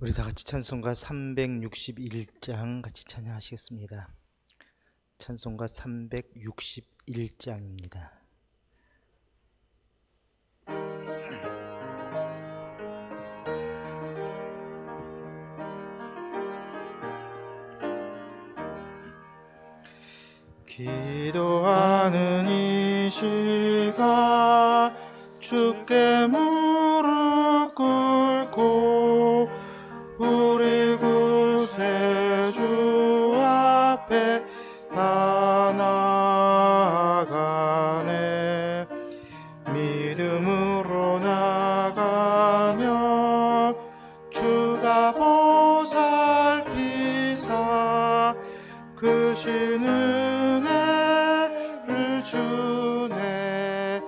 우리 다 같이 찬송가 361장 같이 찬양하시겠습니다. 찬송가 361장입니다. 기도하는 이 시간 주께 무릎 꿇고 우리 구세주 앞에 다 나아가네. 믿음으로 나가며 주가 보살피사 크신 은혜를 주네.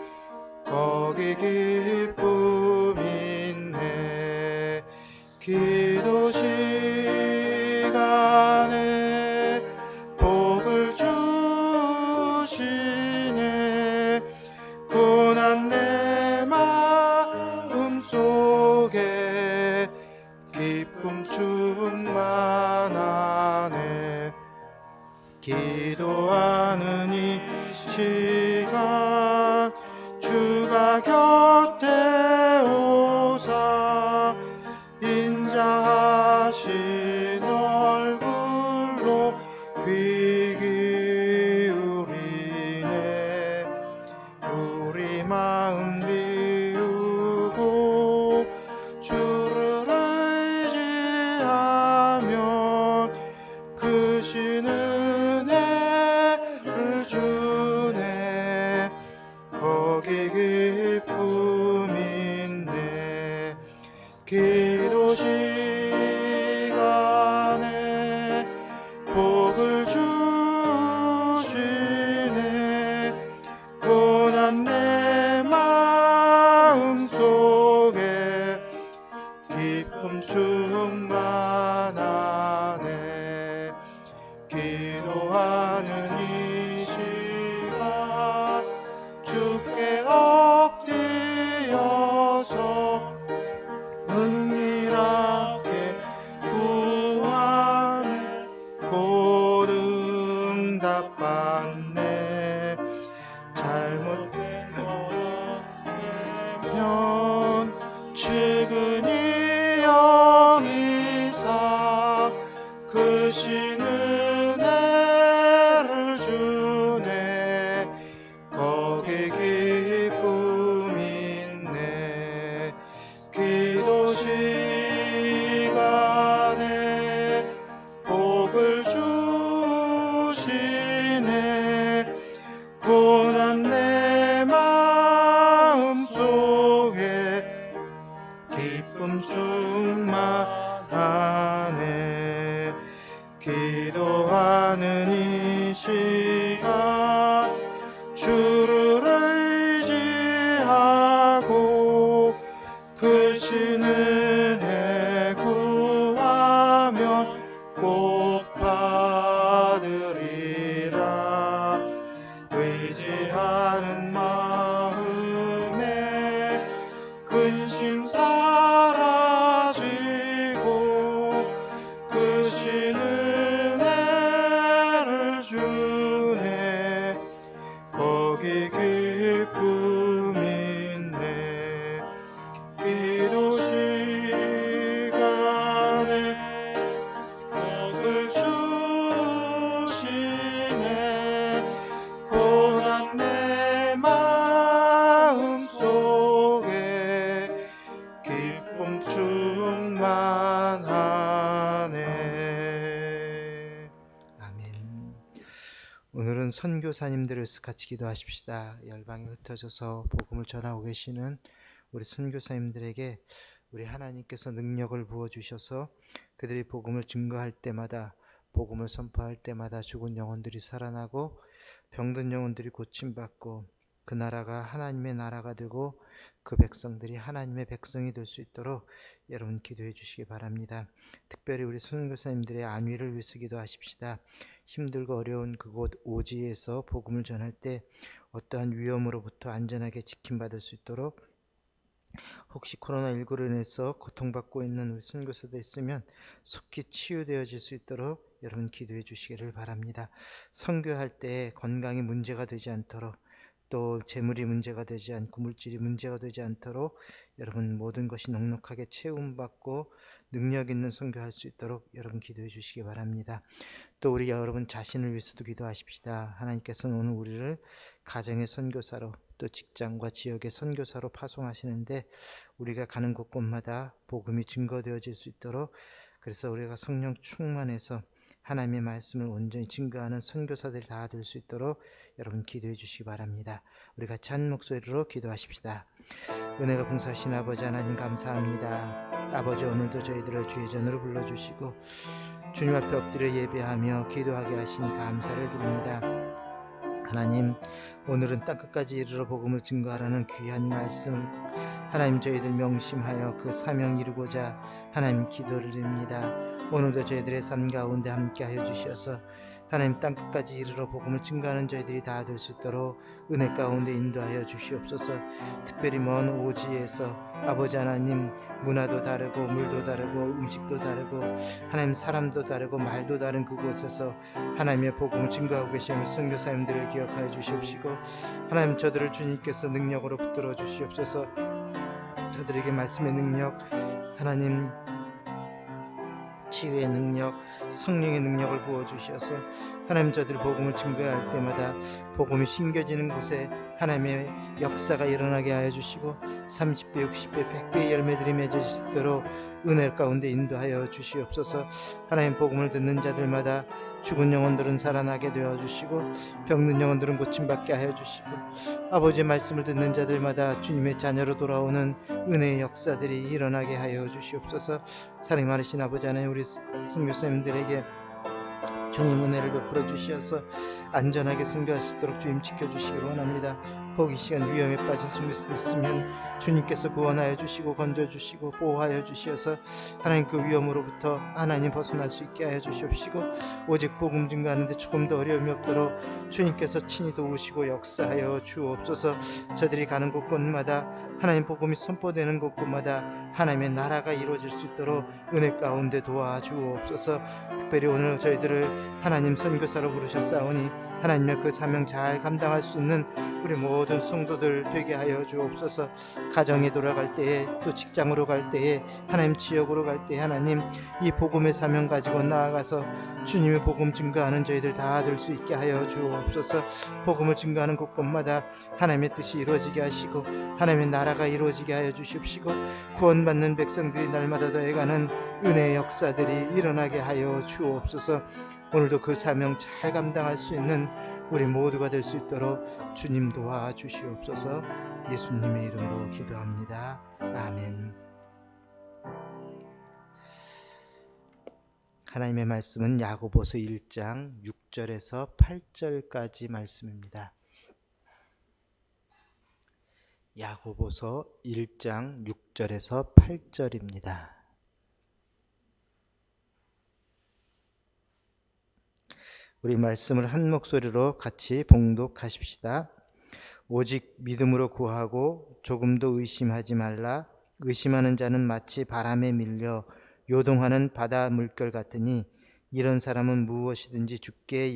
거기 기쁨 있네. 기도 시간에 복을 주시네. 고난 내 마음 속에 기쁨 충만하네. 기도하는 이 시간 주가 곁에 오사 인자하신 얼굴로 귀 기울이네. 우리 마음 비우고 주를 의지하면 크신 은혜를 주네. 거기 기쁨 있네. 기도 시간에 복을 주시네. 고난 내 마음 속에 기쁨 충만하네. 기도하는 이 시간 주께 엎드려서 은밀하게 구하네. 곧 응답받네. 잘못된 거라면 측은히 여기사 크신 은혜를 주네. 거기 기쁨 있네. 기도 시간에 복을 주시네. 고난 내 마음 속에 기쁨 충만하네. 기도하는 이 시간 주를 의지하고 크신 은혜 구하면 꼭 받으리라. 의지하는 마음에 근심 사라지고 크신 은혜를 주네. 거기 기쁨 있네. 기도 시간에 복을 주시네. 고난 내 마음 속에 기쁨 충만하네. 아멘. 오늘은 선교사님들을 같이 기도하십시다. 열방에 흩어져서 복음을 전하고 계시는 우리 선교사님들에게 우리 하나님께서 능력을 부어주셔서 그들이 복음을 증거할 때마다, 복음을 선포할 때마다 죽은 영혼들이 살아나고 병든 영혼들이 고침받고 그 나라가 하나님의 나라가 되고 그 백성들이 하나님의 백성이 될 수 있도록 여러분 기도해 주시기 바랍니다. 특별히 우리 선교사님들의 안위를 위해서 기도하십시다. 힘들고 어려운 그곳 오지에서 복음을 전할 때 어떠한 위험으로부터 안전하게 지킴받을 수 있도록 혹시 코로나19로 인해서 고통받고 있는 우리 선교사도 있으면 속히 치유되어질 수 있도록 여러분 기도해 주시기를 바랍니다. 선교할 때 건강이 문제가 되지 않도록, 또 재물이 문제가 되지 않고 물질이 문제가 되지 않도록 여러분 모든 것이 넉넉하게 채움받고 능력 있는 선교할 수 있도록 여러분 기도해 주시기 바랍니다. 또 우리 여러분 자신을 위해서도 기도하십시다. 하나님께서는 오늘 우리를 가정의 선교사로, 또 직장과 지역의 선교사로 파송하시는데 우리가 가는 곳곳마다 복음이 증거되어질 수 있도록, 그래서 우리가 성령 충만해서 하나님의 말씀을 온전히 증거하는 선교사들이 다 될 수 있도록 여러분 기도해 주시기 바랍니다. 우리 같이 한 목소리로 기도하십시다. 은혜가 풍성하신 아버지 하나님 감사합니다. 아버지, 오늘도 저희들을 주의 전으로 불러주시고 주님 앞에 엎드려 예배하며 기도하게 하시니 감사를 드립니다. 하나님, 오늘은 땅끝까지 이르러 복음을 증거하라는 귀한 말씀, 하나님 저희들 명심하여 그 사명 이루고자 하나님 기도를 드립니다. 오늘도 저희들의 삶 가운데 함께하여 주셔서 하나님 땅끝까지 이르러 복음을 증거하는 저희들이 다 될 수 있도록 은혜 가운데 인도하여 주시옵소서. 특별히 먼 오지에서 아버지 하나님, 문화도 다르고 물도 다르고 음식도 다르고 하나님 사람도 다르고 말도 다른 그곳에서 하나님의 복음을 증거하고 계시는 선교사님들을 기억하여 주시옵시고, 하나님 저들을 주님께서 능력으로 붙들어 주시옵소서. 저들에게 말씀의 능력, 하나님 치유의 능력, 성령의 능력을 부어주셔서 하나님 저들이 복음을 증거할 때마다 복음이 심겨지는 곳에 하나님의 역사가 일어나게 하여 주시고 30배, 60배, 100배의 열매들이 맺어질 수 있도록 은혜 가운데 인도하여 주시옵소서. 하나님 복음을 듣는 자들마다 죽은 영혼들은 살아나게 되어주시고 병든 영혼들은 고침받게 하여 주시고 아버지의 말씀을 듣는 자들마다 주님의 자녀로 돌아오는 은혜의 역사들이 일어나게 하여 주시옵소서. 사랑이 많으신 아버지 하나님, 우리 선교사님들에게 주님 은혜를 베풀어 주셔서 안전하게 선교할 수 있도록 주님 지켜주시기를 원합니다. 호기시간 위험에 빠진 선교사들 있으면 주님께서 구원하여 주시고 건져주시고 보호하여 주셔서 하나님 그 위험으로부터 하나님 벗어날 수 있게 하여 주시옵시고, 오직 복음 증거하는데 조금 더 어려움이 없도록 주님께서 친히 도우시고 역사하여 주옵소서. 저들이 가는 곳곳마다 하나님 복음이 선포되는 곳곳마다 하나님의 나라가 이루어질 수 있도록 은혜 가운데 도와주옵소서. 특별히 오늘 저희들을 하나님 선교사로 부르셨사오니 하나님의 그 사명 잘 감당할 수 있는 우리 모든 성도들 되게 하여 주옵소서. 가정에 돌아갈 때에, 또 직장으로 갈 때에, 하나님 지역으로 갈 때에 하나님 이 복음의 사명 가지고 나아가서 주님의 복음 증거하는 저희들 다 될 수 있게 하여 주옵소서. 복음을 증거하는 곳곳마다 하나님의 뜻이 이루어지게 하시고 하나님의 나라가 이루어지게 하여 주십시고, 구원받는 백성들이 날마다 더해가는 은혜의 역사들이 일어나게 하여 주옵소서. 오늘도 그 사명 잘 감당할 수 있는 우리 모두가 될 수 있도록 주님 도와주시옵소서. 예수님의 이름으로 기도합니다. 아멘. 하나님의 말씀은 야고보서 1장 6절에서 8절까지 말씀입니다. 야고보서 1장 6절에서 8절입니다. 우리 말씀을 한 목소리로 같이 봉독하십시다. 오직 믿음으로 구하고 조금도 의심하지 말라. 의심하는 자는 마치 바람에 밀려 요동하는 바다 물결 같으니 이런 사람은 무엇이든지 죽게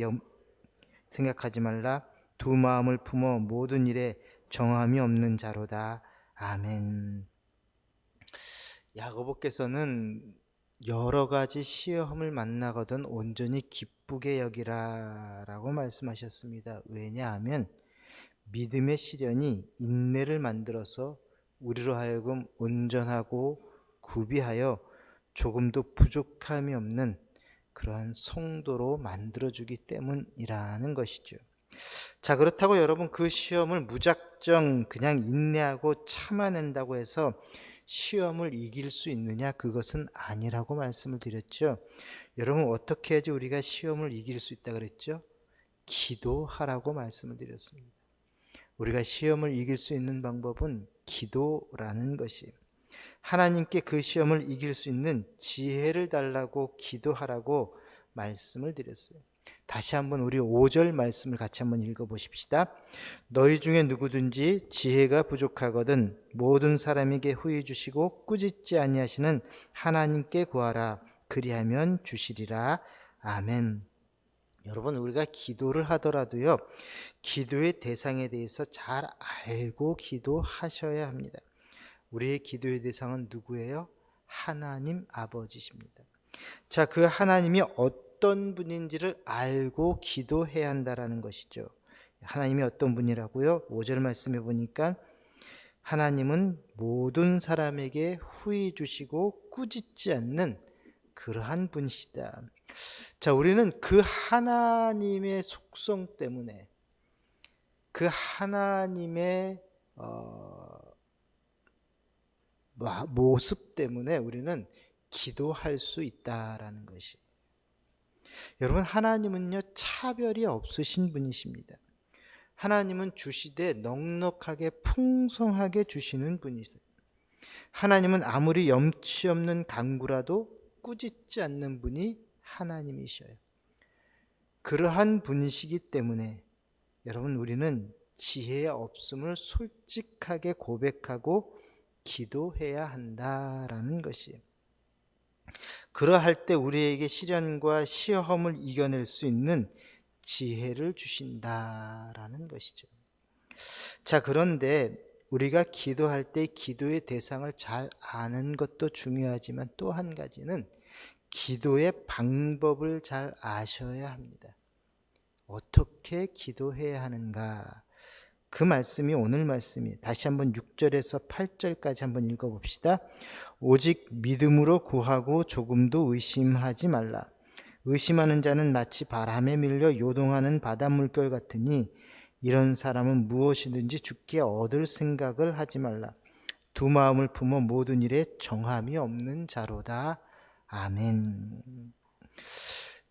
생각하지 말라. 두 마음을 품어 모든 일에 정함이 없는 자로다. 아멘. 야고보께서는 여러 가지 시험을 만나거든 온전히 기쁘게 여기라라고 말씀하셨습니다. 왜냐하면 믿음의 시련이 인내를 만들어서 우리로 하여금 온전하고 구비하여 조금도 부족함이 없는 그러한 성도로 만들어주기 때문이라는 것이죠. 자, 그렇다고 여러분 그 시험을 무작정 그냥 인내하고 참아낸다고 해서 시험을 이길 수 있느냐? 그것은 아니라고 말씀을 드렸죠. 여러분 어떻게 해야지 우리가 시험을 이길 수 있다 그랬죠? 기도하라고 말씀을 드렸습니다. 우리가 시험을 이길 수 있는 방법은 기도라는 것이, 하나님께 그 시험을 이길 수 있는 지혜를 달라고 기도하라고 말씀을 드렸어요. 다시 한번 우리 5절 말씀을 같이 한번 읽어보십시다. 너희 중에 누구든지 지혜가 부족하거든 모든 사람에게 후히 주시고 꾸짖지 아니하시는 하나님께 구하라. 그리하면 주시리라. 아멘. 여러분, 우리가 기도를 하더라도요, 기도의 대상에 대해서 잘 알고 기도하셔야 합니다. 우리의 기도의 대상은 누구예요? 하나님 아버지십니다. 자, 그 하나님이 어떤 분인지를 알고 기도해야 한다라는 것이죠. 하나님이 어떤 분이라고요? 5절 말씀해 보니까 하나님은 모든 사람에게 후히 주시고 꾸짖지 않는 그러한 분이시다. 자, 우리는 그 하나님의 속성 때문에, 그 하나님의 모습 때문에 우리는 기도할 수 있다라는 것이. 여러분, 하나님은요, 차별이 없으신 분이십니다. 하나님은 주시되 넉넉하게 풍성하게 주시는 분이세요. 하나님은 아무리 염치 없는 강구라도 꾸짖지 않는 분이 하나님이셔요. 그러한 분이시기 때문에 여러분, 우리는 지혜의 없음을 솔직하게 고백하고 기도해야 한다라는 것이에요. 그러할 때 우리에게 시련과 시험을 이겨낼 수 있는 지혜를 주신다라는 것이죠. 자, 그런데 우리가 기도할 때 기도의 대상을 잘 아는 것도 중요하지만 또 한 가지는 기도의 방법을 잘 아셔야 합니다. 어떻게 기도해야 하는가? 그 말씀이 오늘 말씀이 다시 한번 6절에서 8절까지 한번 읽어봅시다. 오직 믿음으로 구하고 조금도 의심하지 말라. 의심하는 자는 마치 바람에 밀려 요동하는 바다 물결 같으니 이런 사람은 무엇이든지 죽게 얻을 생각을 하지 말라. 두 마음을 품어 모든 일에 정함이 없는 자로다. 아멘.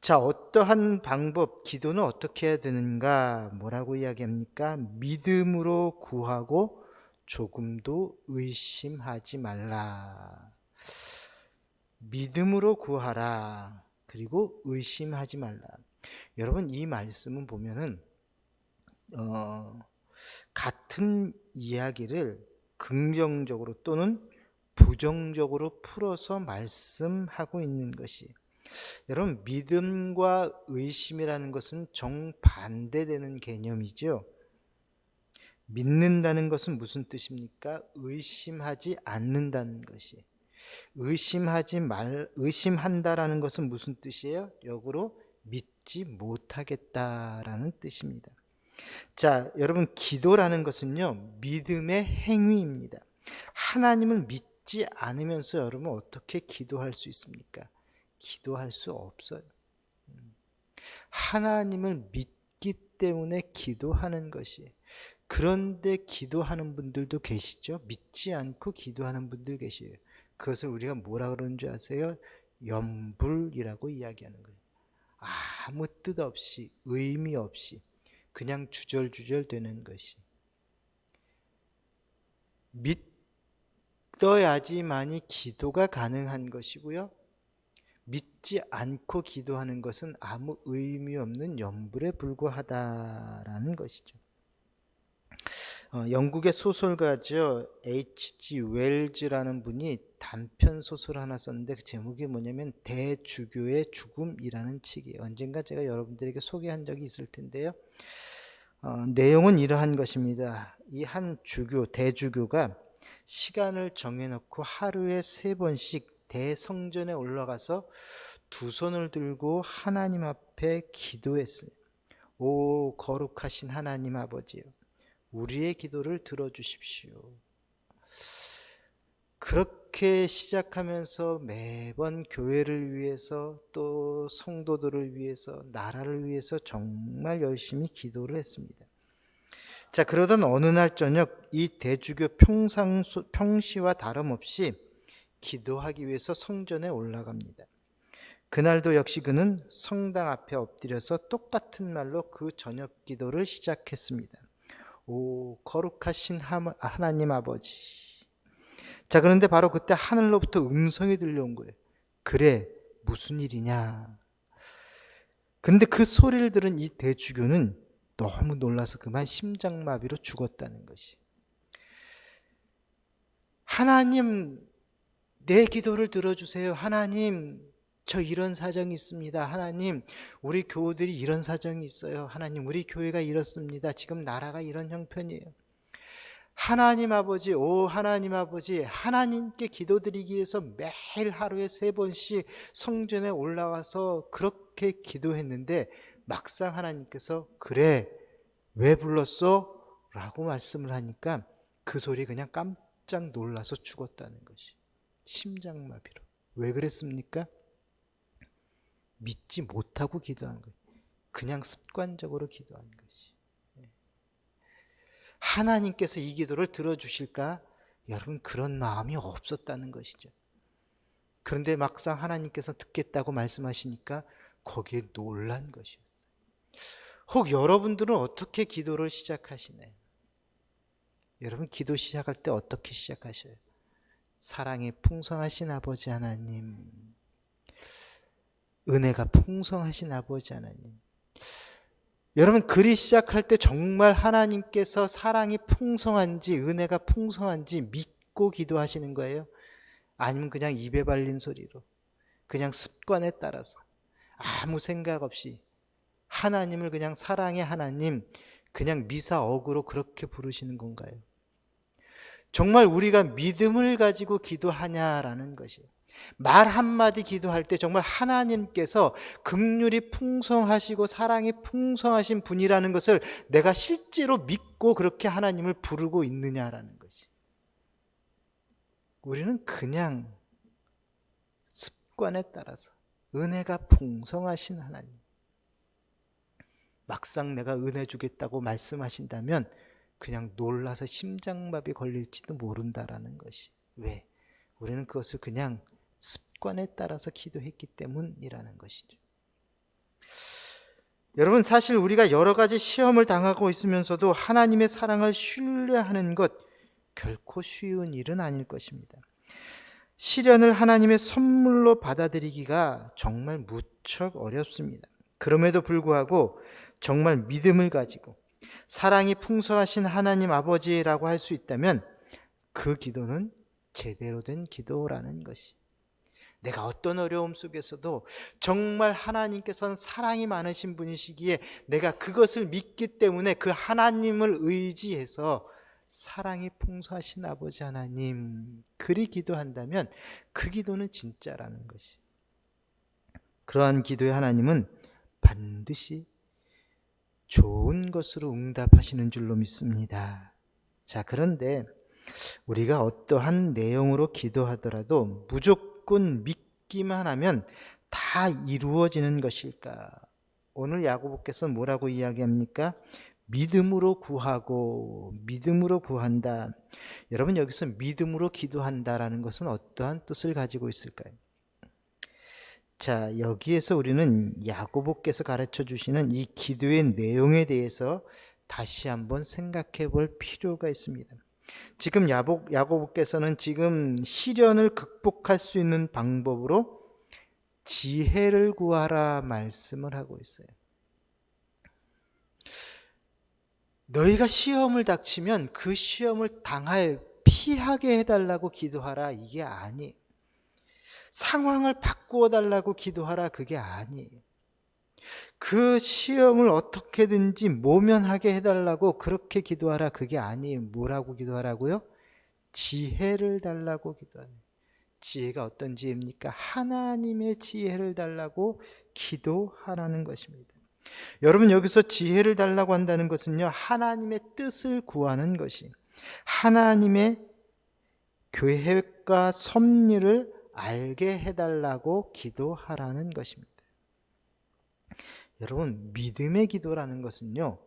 자, 어떠한 방법, 기도는 어떻게 해야 되는가? 뭐라고 이야기합니까? 믿음으로 구하고 조금도 의심하지 말라. 믿음으로 구하라. 그리고 의심하지 말라. 여러분, 이 말씀은 보면은 같은 이야기를 긍정적으로 또는 부정적으로 풀어서 말씀하고 있는 것이, 여러분, 믿음과 의심이라는 것은 정반대되는 개념이죠. 믿는다는 것은 무슨 뜻입니까? 의심하지 않는다는 것이. 의심한다라는 것은 무슨 뜻이에요? 역으로 믿지 못하겠다라는 뜻입니다. 자, 여러분, 기도라는 것은요, 믿음의 행위입니다. 하나님을 믿지 않으면서 여러분 어떻게 기도할 수 있습니까? 기도할 수 없어요. 하나님을 믿기 때문에 기도하는 것이. 그런데 기도하는 분들도 계시죠. 믿지 않고 기도하는 분들 계세요. 그것을 우리가 뭐라 그러는 줄 아세요? 염불이라고 이야기하는 거예요. 아무 뜻 없이, 의미 없이 그냥 주절주절 되는 것이. 믿어야지만이 기도가 가능한 것이고요, 믿지 않고 기도하는 것은 아무 의미 없는 염불에 불과하다라는 것이죠. 영국의 소설가죠, H.G. 웰즈라는 분이 단편 소설 하나 썼는데 그 제목이 뭐냐면 대주교의 죽음이라는 책이에요. 언젠가 제가 여러분들에게 소개한 적이 있을 텐데요. 내용은 이러한 것입니다. 이 한 대주교가 시간을 정해놓고 하루에 3번씩 대성전에 올라가서 두 손을 들고 하나님 앞에 기도했어요. 오 거룩하신 하나님 아버지요, 우리의 기도를 들어주십시오. 그렇게 시작하면서 매번 교회를 위해서 또 성도들을 위해서 나라를 위해서 정말 열심히 기도를 했습니다. 자, 그러던 어느 날 저녁 이 대주교 평시와 다름없이 기도하기 위해서 성전에 올라갑니다. 그날도 역시 그는 성당 앞에 엎드려서 똑같은 말로 그 저녁 기도를 시작했습니다. 오 거룩하신 하나님 아버지. 자, 그런데 바로 그때 하늘로부터 음성이 들려온 거예요. 그래, 무슨 일이냐? 그런데 그 소리를 들은 이 대주교는 너무 놀라서 그만 심장마비로 죽었다는 것이. 하나님, 내 기도를 들어주세요. 하나님, 저 이런 사정이 있습니다. 하나님, 우리 교우들이 이런 사정이 있어요. 하나님, 우리 교회가 이렇습니다. 지금 나라가 이런 형편이에요. 하나님 아버지, 오 하나님 아버지, 하나님께 기도드리기 위해서 매일 하루에 3번씩 성전에 올라가서 그렇게 기도했는데 막상 하나님께서 그래, 왜 불렀어? 라고 말씀을 하니까 그 소리 그냥 깜짝 놀라서 죽었다는 것이. 심장마비로. 왜 그랬습니까? 믿지 못하고 기도한 거예요. 그냥 습관적으로 기도한 것이. 하나님께서 이 기도를 들어주실까? 여러분, 그런 마음이 없었다는 것이죠. 그런데 막상 하나님께서 듣겠다고 말씀하시니까 거기에 놀란 것이었어요. 혹 여러분들은 어떻게 기도를 시작하시나요? 여러분, 기도 시작할 때 어떻게 시작하셔요? 사랑이 풍성하신 아버지 하나님, 은혜가 풍성하신 아버지 하나님. 여러분, 글이 시작할 때 정말 하나님께서 사랑이 풍성한지 은혜가 풍성한지 믿고 기도하시는 거예요? 아니면 그냥 입에 발린 소리로, 그냥 습관에 따라서 아무 생각 없이 하나님을 그냥 사랑의 하나님, 그냥 미사억으로 그렇게 부르시는 건가요? 정말 우리가 믿음을 가지고 기도하냐라는 것이에요. 말 한마디 기도할 때 정말 하나님께서 긍휼이 풍성하시고 사랑이 풍성하신 분이라는 것을 내가 실제로 믿고 그렇게 하나님을 부르고 있느냐라는 것이. 우리는 그냥 습관에 따라서 은혜가 풍성하신 하나님, 막상 내가 은혜 주겠다고 말씀하신다면 그냥 놀라서 심장마비 걸릴지도 모른다라는 것이. 왜? 우리는 그것을 그냥 습관에 따라서 기도했기 때문이라는 것이죠. 여러분, 사실 우리가 여러 가지 시험을 당하고 있으면서도 하나님의 사랑을 신뢰하는 것 결코 쉬운 일은 아닐 것입니다. 시련을 하나님의 선물로 받아들이기가 정말 무척 어렵습니다. 그럼에도 불구하고 정말 믿음을 가지고 사랑이 풍성하신 하나님 아버지라고 할 수 있다면 그 기도는 제대로 된 기도라는 것이. 내가 어떤 어려움 속에서도 정말 하나님께서는 사랑이 많으신 분이시기에 내가 그것을 믿기 때문에 그 하나님을 의지해서 사랑이 풍성하신 아버지 하나님, 그리 기도한다면 그 기도는 진짜라는 것이. 그러한 기도의 하나님은 반드시 좋은 것으로 응답하시는 줄로 믿습니다. 자, 그런데 우리가 어떠한 내용으로 기도하더라도 무조건 믿기만 하면 다 이루어지는 것일까? 오늘 야고보께서 뭐라고 이야기합니까? 믿음으로 구하고 믿음으로 구한다. 여러분, 여기서 믿음으로 기도한다라는 것은 어떠한 뜻을 가지고 있을까요? 자, 여기에서 우리는 야고보께서 가르쳐 주시는 이 기도의 내용에 대해서 다시 한번 생각해 볼 필요가 있습니다. 지금 야고보께서는 지금 시련을 극복할 수 있는 방법으로 지혜를 구하라 말씀을 하고 있어요. 너희가 시험을 닥치면 그 시험을 피하게 해달라고 기도하라, 이게 아니에요. 상황을 바꾸어 달라고 기도하라, 그게 아니에요. 그 시험을 어떻게든지 모면하게 해달라고 그렇게 기도하라, 그게 아니에요. 뭐라고 기도하라고요? 지혜를 달라고 기도하는. 지혜가 어떤 지혜입니까? 하나님의 지혜를 달라고 기도하라는 것입니다. 여러분, 여기서 지혜를 달라고 한다는 것은요, 하나님의 뜻을 구하는 것이, 하나님의 계획과 섭리를 알게 해달라고 기도하라는 것입니다. 여러분, 믿음의 기도라는 것은요,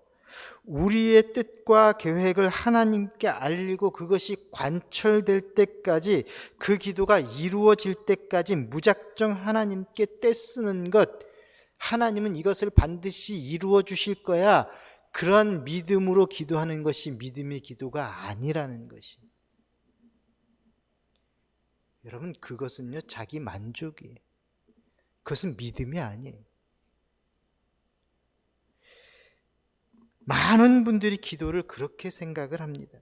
우리의 뜻과 계획을 하나님께 알리고 그것이 관철될 때까지, 그 기도가 이루어질 때까지 무작정 하나님께 떼쓰는 것, 하나님은 이것을 반드시 이루어 주실 거야, 그런 믿음으로 기도하는 것이 믿음의 기도가 아니라는 것이. 여러분, 그것은요, 자기 만족이에요. 그것은 믿음이 아니에요. 많은 분들이 기도를 그렇게 생각을 합니다.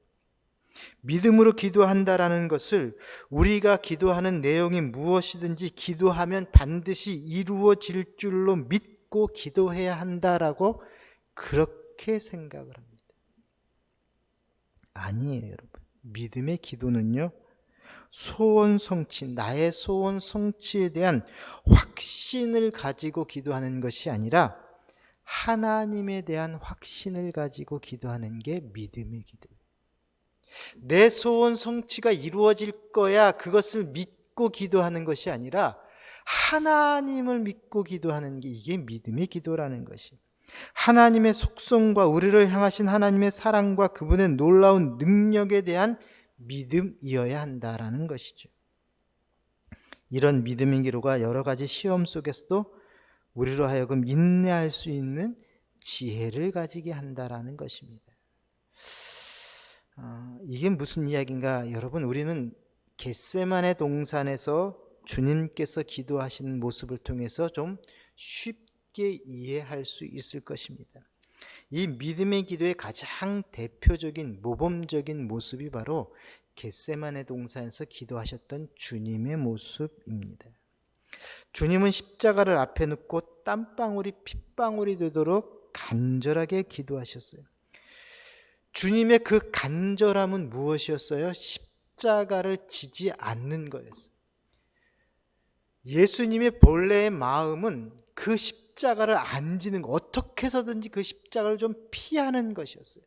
믿음으로 기도한다라는 것을 우리가 기도하는 내용이 무엇이든지 기도하면 반드시 이루어질 줄로 믿고 기도해야 한다라고 그렇게 생각을 합니다. 아니에요, 여러분. 믿음의 기도는요, 소원 성취, 나의 소원 성취에 대한 확신을 가지고 기도하는 것이 아니라 하나님에 대한 확신을 가지고 기도하는 게 믿음의 기도예요. 내 소원 성취가 이루어질 거야, 그것을 믿고 기도하는 것이 아니라 하나님을 믿고 기도하는 게 이게 믿음의 기도라는 것이, 하나님의 속성과 우리를 향하신 하나님의 사랑과 그분의 놀라운 능력에 대한 믿음이어야 한다라는 것이죠. 이런 믿음의 기도가 여러 가지 시험 속에서도 우리로 하여금 인내할 수 있는 지혜를 가지게 한다라는 것입니다. 이게 무슨 이야기인가? 여러분, 우리는 겟세마네 동산에서 주님께서 기도하시는 모습을 통해서 좀 쉽게 이해할 수 있을 것입니다. 이 믿음의 기도의 가장 대표적인 모범적인 모습이 바로 겟세마네 동산에서 기도하셨던 주님의 모습입니다. 주님은 십자가를 앞에 놓고 땀방울이 핏방울이 되도록 간절하게 기도하셨어요. 주님의 그 간절함은 무엇이었어요? 십자가를 지지 않는 거였어요. 예수님의 본래의 마음은 그 십자가를 안 지는 거, 어떻게 해서든지 그 십자가를 좀 피하는 것이었어요.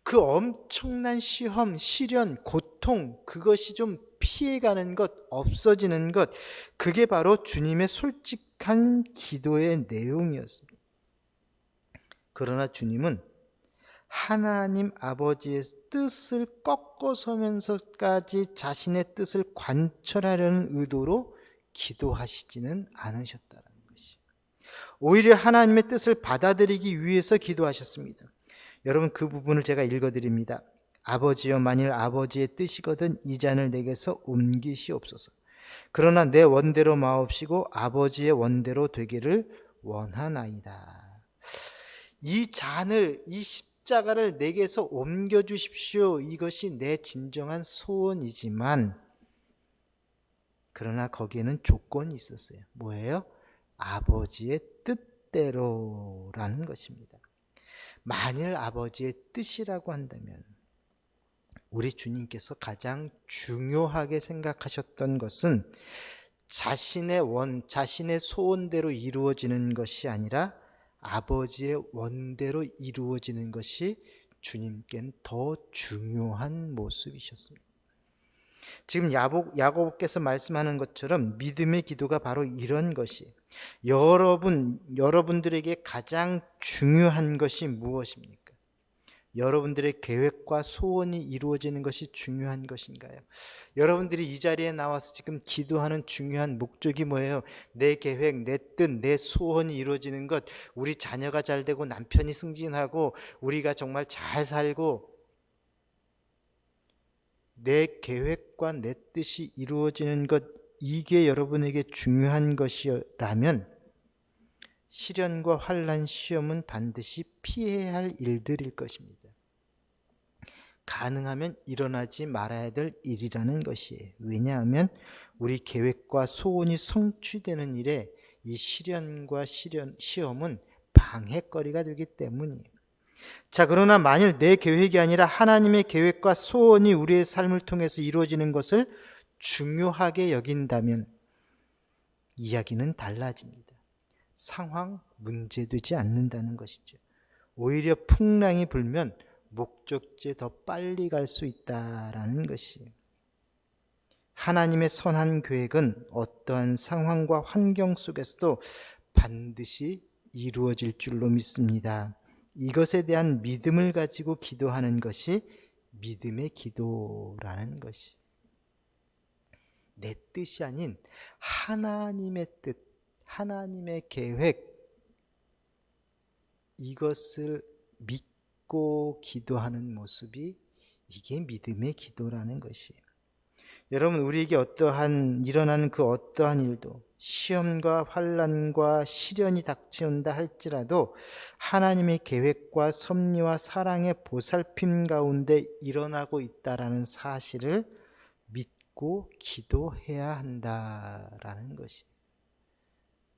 그 엄청난 시험, 시련, 고통, 그것이 좀 피해가는 것, 없어지는 것, 그게 바로 주님의 솔직한 기도의 내용이었습니다. 그러나 주님은 하나님 아버지의 뜻을 꺾어서면서까지 자신의 뜻을 관철하려는 의도로 기도하시지는 않으셨다는 것이, 오히려 하나님의 뜻을 받아들이기 위해서 기도하셨습니다. 여러분, 그 부분을 제가 읽어드립니다. 아버지여, 만일 아버지의 뜻이거든 이 잔을 내게서 옮기시옵소서. 그러나 내 원대로 마옵시고 아버지의 원대로 되기를 원하나이다. 이 잔을, 이 십자가를 내게서 옮겨주십시오. 이것이 내 진정한 소원이지만, 그러나 거기에는 조건이 있었어요. 뭐예요? 아버지의 뜻대로라는 것입니다. 만일 아버지의 뜻이라고 한다면 우리 주님께서 가장 중요하게 생각하셨던 것은 자신의 소원대로 이루어지는 것이 아니라 아버지의 원대로 이루어지는 것이 주님께는 더 중요한 모습이셨습니다. 지금 야고보께서 말씀하는 것처럼 믿음의 기도가 바로 이런 것이에요. 여러분들에게 가장 중요한 것이 무엇입니까? 여러분들의 계획과 소원이 이루어지는 것이 중요한 것인가요? 여러분들이 이 자리에 나와서 지금 기도하는 중요한 목적이 뭐예요? 내 계획, 내 뜻, 내 소원이 이루어지는 것, 우리 자녀가 잘 되고 남편이 승진하고 우리가 정말 잘 살고, 내 계획과 내 뜻이 이루어지는 것, 이게 여러분에게 중요한 것이라면 시련과 환난, 시험은 반드시 피해야 할 일들일 것입니다. 가능하면 일어나지 말아야 될 일이라는 것이에요. 왜냐하면 우리 계획과 소원이 성취되는 일에 이 시련과 시험은 방해거리가 되기 때문이에요. 자, 그러나 만일 내 계획이 아니라 하나님의 계획과 소원이 우리의 삶을 통해서 이루어지는 것을 중요하게 여긴다면 이야기는 달라집니다. 상황, 문제되지 않는다는 것이죠. 오히려 풍랑이 불면 목적지에 더 빨리 갈 수 있다라는 것이에요. 하나님의 선한 계획은 어떠한 상황과 환경 속에서도 반드시 이루어질 줄로 믿습니다. 이것에 대한 믿음을 가지고 기도하는 것이 믿음의 기도라는 것이, 내 뜻이 아닌 하나님의 뜻, 하나님의 계획, 이것을 믿고 기도하는 모습이, 이게 믿음의 기도라는 것이에요. 여러분, 우리에게 일어나는 그 어떠한 일도 시험과 환난과 시련이 닥쳐온다 할지라도 하나님의 계획과 섭리와 사랑의 보살핌 가운데 일어나고 있다라는 사실을 믿고 기도해야 한다라는 것이.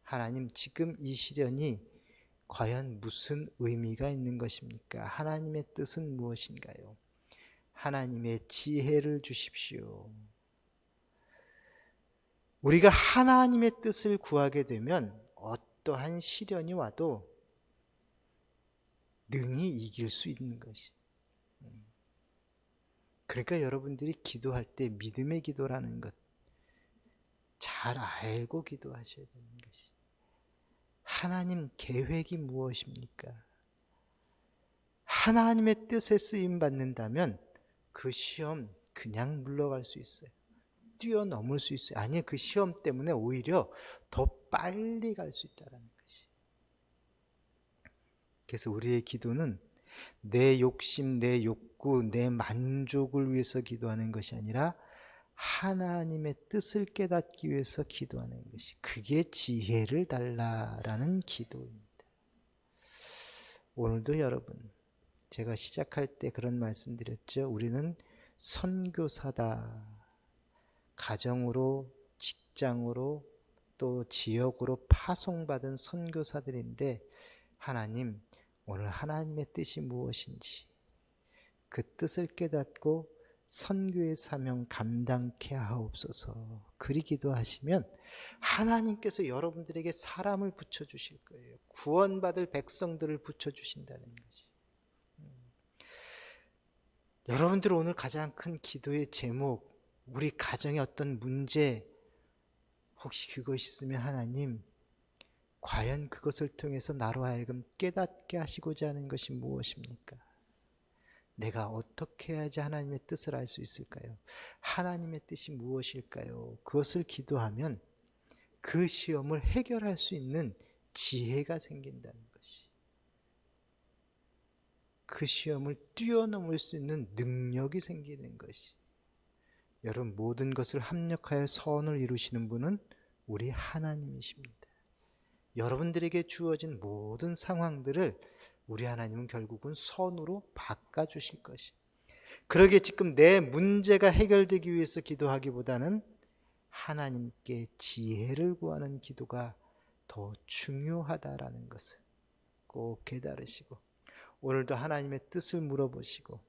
하나님, 지금 이 시련이 과연 무슨 의미가 있는 것입니까? 하나님의 뜻은 무엇인가요? 하나님의 지혜를 주십시오. 우리가 하나님의 뜻을 구하게 되면 어떠한 시련이 와도 능히 이길 수 있는 것이. 그러니까 여러분들이 기도할 때 믿음의 기도라는 것 잘 알고 기도하셔야 되는 것이. 하나님 계획이 무엇입니까? 하나님의 뜻에 쓰임 받는다면 그 시험 그냥 물러갈 수 있어요. 뛰어넘을 수 있어요. 아니, 그 시험 때문에 오히려 더 빨리 갈 수 있다는 것이. 그래서 우리의 기도는 내 욕심, 내 욕구, 내 만족을 위해서 기도하는 것이 아니라 하나님의 뜻을 깨닫기 위해서 기도하는 것이, 그게 지혜를 달라라는 기도입니다. 오늘도 여러분, 제가 시작할 때 그런 말씀 드렸죠. 우리는 선교사다. 가정으로, 직장으로, 또 지역으로 파송받은 선교사들인데, 하나님, 오늘 하나님의 뜻이 무엇인지 그 뜻을 깨닫고 선교의 사명 감당케 하옵소서. 그리 기도하시면 하나님께서 여러분들에게 사람을 붙여주실 거예요. 구원받을 백성들을 붙여주신다는 것이. 여러분들 오늘 가장 큰 기도의 제목, 우리 가정의 어떤 문제, 혹시 그것이 있으면 하나님, 과연 그것을 통해서 나로 하여금 깨닫게 하시고자 하는 것이 무엇입니까? 내가 어떻게 해야지 하나님의 뜻을 알 수 있을까요? 하나님의 뜻이 무엇일까요? 그것을 기도하면 그 시험을 해결할 수 있는 지혜가 생긴다는 것이. 그 시험을 뛰어넘을 수 있는 능력이 생기는 것이. 여러분, 모든 것을 합력하여 선을 이루시는 분은 우리 하나님이십니다. 여러분들에게 주어진 모든 상황들을 우리 하나님은 결국은 선으로 바꿔주실 것이. 그러기에 지금 내 문제가 해결되기 위해서 기도하기보다는 하나님께 지혜를 구하는 기도가 더 중요하다라는 것을 꼭 깨달으시고, 오늘도 하나님의 뜻을 물어보시고,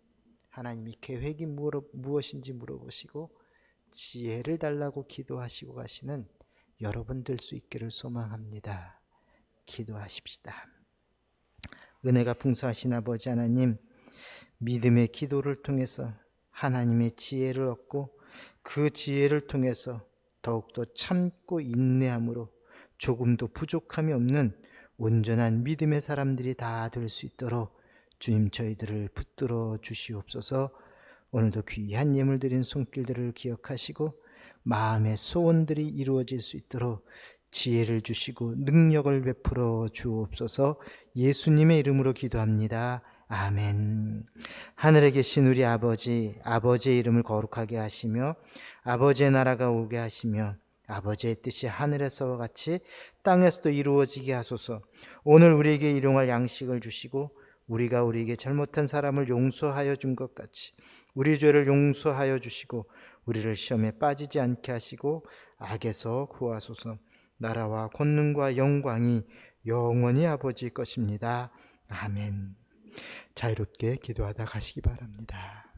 하나님이 계획이 무엇인지 물어보시고, 지혜를 달라고 기도하시고 가시는 여러분 될 수 있기를 소망합니다. 기도하십시다. 은혜가 풍성하신 아버지 하나님, 믿음의 기도를 통해서 하나님의 지혜를 얻고 그 지혜를 통해서 더욱더 참고 인내함으로 조금도 부족함이 없는 온전한 믿음의 사람들이 다 될 수 있도록 주님 저희들을 붙들어 주시옵소서. 오늘도 귀한 예물 드린 손길들을 기억하시고 마음의 소원들이 이루어질 수 있도록 지혜를 주시고 능력을 베풀어 주옵소서. 예수님의 이름으로 기도합니다. 아멘. 하늘에 계신 우리 아버지, 아버지의 이름을 거룩하게 하시며 아버지의 나라가 오게 하시며 아버지의 뜻이 하늘에서와 같이 땅에서도 이루어지게 하소서. 오늘 우리에게 일용할 양식을 주시고 우리가 우리에게 잘못한 사람을 용서하여 준 것 같이 우리 죄를 용서하여 주시고 우리를 시험에 빠지지 않게 하시고 악에서 구하소서. 나라와 권능과 영광이 영원히 아버지 것입니다. 아멘. 자유롭게 기도하다 가시기 바랍니다.